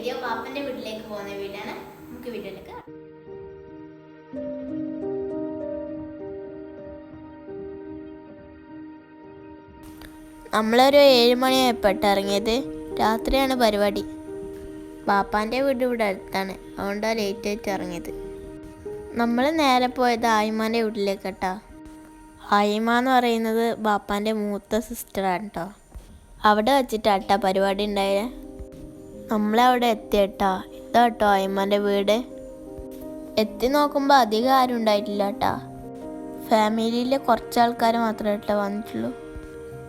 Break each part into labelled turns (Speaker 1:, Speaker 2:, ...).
Speaker 1: Video പാപ്പന്റെ വീട്ടിലേക്ക് പോകുന്ന video ആണ്. നമുക്ക് വീഡിയോയിലേക്ക് നമ്മളൊരു 7 മണിയായപ്പോട്ട് ഇറങ്ങിയത്. രാത്രിയാണ് പരിപാടി. പാപ്പാൻ്റെ വീട് ഇവിടെ അടുത്താണ്, അതുകൊണ്ടാണ് ലേറ്റ് ആയിട്ട് ഇറങ്ങിയത്. നമ്മൾ നേരെ പോയത് ആയിമാൻ്റെ വീട്ടിലേക്ക് കേട്ടോ. ആയിമ എന്ന് പറയുന്നത് ബാപ്പാൻ്റെ മൂത്ത സിസ്റ്ററാണ് കേട്ടോ. അവിടെ വെച്ചിട്ടാട്ടോ പരിപാടി ഉണ്ടായത്. നമ്മളവിടെ എത്തിയേട്ടാ. ഇതാ കേട്ടോ ആയിമാൻ്റെ വീട്. എത്തി നോക്കുമ്പോൾ അധികം ആരും ഉണ്ടായിട്ടില്ല കേട്ടോ. ഫാമിലിയിലെ കുറച്ച് ആൾക്കാർ മാത്രമേ കേട്ടോ വന്നിട്ടുള്ളൂ.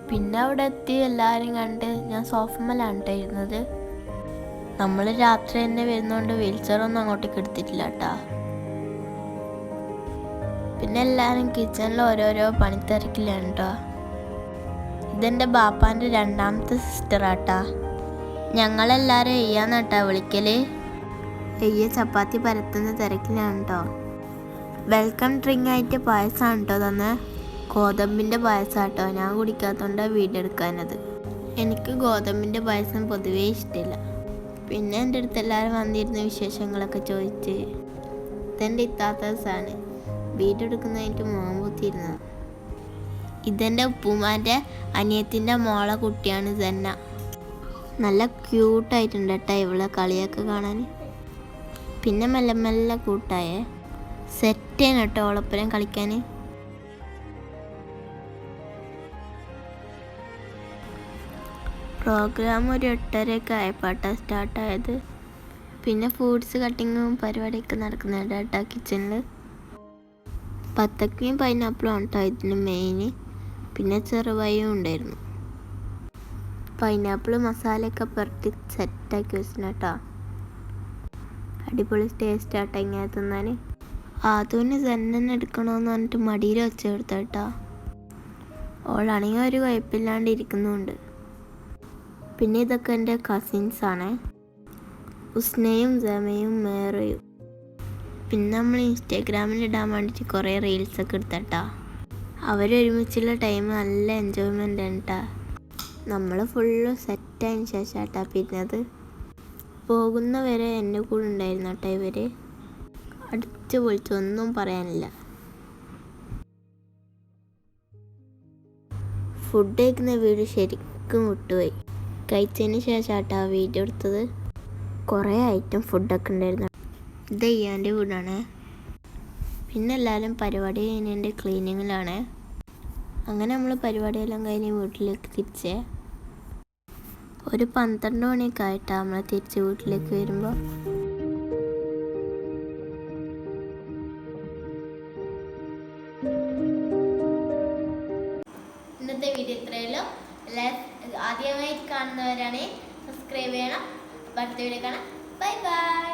Speaker 1: പിന്നെ അവിടെ എത്തി എല്ലാവരും കണ്ട് ഞാൻ സോഫമലാണ് കേട്ടോ ഇരുന്നത്. നമ്മൾ രാത്രി തന്നെ വരുന്നതുകൊണ്ട് വീൽചെയറൊന്നും അങ്ങോട്ടേക്ക് എടുത്തിട്ടില്ല കേട്ടോ. പിന്നെ എല്ലാവരും കിച്ചണിൽ ഓരോരോ പണിത്തിരക്കിലാണ് കേട്ടോ. ഇതെൻ്റെ ബാപ്പാൻ്റെ രണ്ടാമത്തെ സിസ്റ്ററാട്ടാ. ഞങ്ങളെല്ലാവരും എയ്യാന്നാട്ടാ വിളിക്കല്. എയ്യ ചപ്പാത്തി പരത്തുന്ന തിരക്കിലാണ് കേട്ടോ. വെൽക്കം ഡ്രിങ്ക് ആയിട്ട് പായസമാണ് കേട്ടോ തന്നെ. ഗോതമ്പിൻ്റെ പായസം കേട്ടോ. ഞാൻ കുടിക്കാത്തതുകൊണ്ടാണ് വീഡിയോ എടുക്കാനത്. എനിക്ക് ഗോതമ്പിൻ്റെ പായസം പൊതുവേ ഇഷ്ടമില്ല. പിന്നെ എൻ്റെ അടുത്ത് എല്ലാവരും വന്നിരുന്ന വിശേഷങ്ങളൊക്കെ ചോദിച്ച്. ഇതെൻ്റെ ഇത്താത്ത ദിവസമാണ്. വീഡിയോ എടുക്കുന്നതായിട്ട് മോമ്പൂത്തിരുന്നത്. ഇതെൻ്റെ ഉപ്പുമാൻ്റെ അനിയത്തിൻ്റെ മോളെ കുട്ടിയാണ് സെന്ന. നല്ല ക്യൂട്ടായിട്ടുണ്ട് കേട്ടോ ഇവളെ കളിയൊക്കെ കാണാൻ. പിന്നെ മെല്ലെ മെല്ലെ കൂട്ടായേ സെറ്റാണ് കേട്ടോ ഓളപ്പരം കളിക്കാൻ. പ്രോഗ്രാം ഒരു 8:30 ആയപ്പോട്ടാ സ്റ്റാർട്ടായത്. പിന്നെ ഫ്രൂട്ട്സ് കട്ടിങ്ങും പരിപാടിയൊക്കെ നടക്കുന്നുണ്ട് കേട്ടോ കിച്ചണിൽ. പത്തക്കയും പൈനാപ്പിളും കേട്ടോ ഇതിന് മെയിൻ. പിന്നെ ചെറുപഴവും ഉണ്ടായിരുന്നു. പൈനാപ്പിൾ മസാലയൊക്കെ പുരട്ടി സെറ്റാക്കി വെച്ചിട്ടുണ്ട് കേട്ടോ. അടിപൊളി ടേസ്റ്റ് ആട്ടോ ഇങ്ങനെ തിന്നാൻ. ആദ്യം തന്നെ എടുക്കണമെന്ന് പറഞ്ഞിട്ട് മടിയിൽ വെച്ച് കൊടുത്ത കേട്ടോ. ഓളാണെങ്കിൽ ഒരു കുഴപ്പമില്ലാണ്ട് ഇരിക്കുന്നുണ്ട്. പിന്നെ ഇതൊക്കെ എൻ്റെ കസിൻസാണ്, ഉസ്നയും ജമയും മേറയും. പിന്നെ നമ്മൾ ഇൻസ്റ്റാഗ്രാമിൽ ഇടാൻ വേണ്ടിയിട്ട് കുറേ റീൽസൊക്കെ എടുത്തട്ടാ. അവരൊരുമിച്ചുള്ള ടൈം നല്ല എൻജോയ്മെൻ്റ് ആണ് കേട്ടോ. നമ്മൾ ഫുള്ള് സെറ്റായതിന് ശേഷം കേട്ടോ പിന്നത്. പോകുന്നവരെ എൻ്റെ കൂടെ ഉണ്ടായിരുന്നു കേട്ടോ ഇവർ. അടിച്ചു പൊളിച്ചൊന്നും പറയാനില്ല. ഫുഡ് കഴിക്കുന്ന വീഡിയോ ശരിക്കും വിട്ടുപോയി. കഴിച്ചതിന് ശേഷം കേട്ടോ വീഡിയോ എടുത്തത്. കുറേ ഐറ്റം ഫുഡൊക്കെ ഉണ്ടായിരുന്നു. ഇത് ചെയ്യാൻ്റെ വീടാണ്. പിന്നെ എല്ലാവരും പരിപാടി കഴിഞ്ഞതിൻ്റെ ക്ലീനിങ്ങിലാണ്. അങ്ങനെ നമ്മൾ പരിപാടിയെല്ലാം കഴിഞ്ഞ് വീട്ടിലേക്ക് തിരിച്ചേ. ഒരു 12 മണിയൊക്കെ ആയിട്ടാണ് നമ്മൾ തിരിച്ച് വീട്ടിലേക്ക് വരുമ്പോൾ. ഇന്നത്തെ വീഡിയോ ഇത്രയല്ലോ. ആദ്യമായിട്ട് കാണുന്നവരാണെങ്കിൽ സബ്സ്ക്രൈബ് ചെയ്യണം. അടുത്ത വീഡിയോ കാണാം. Bye bye.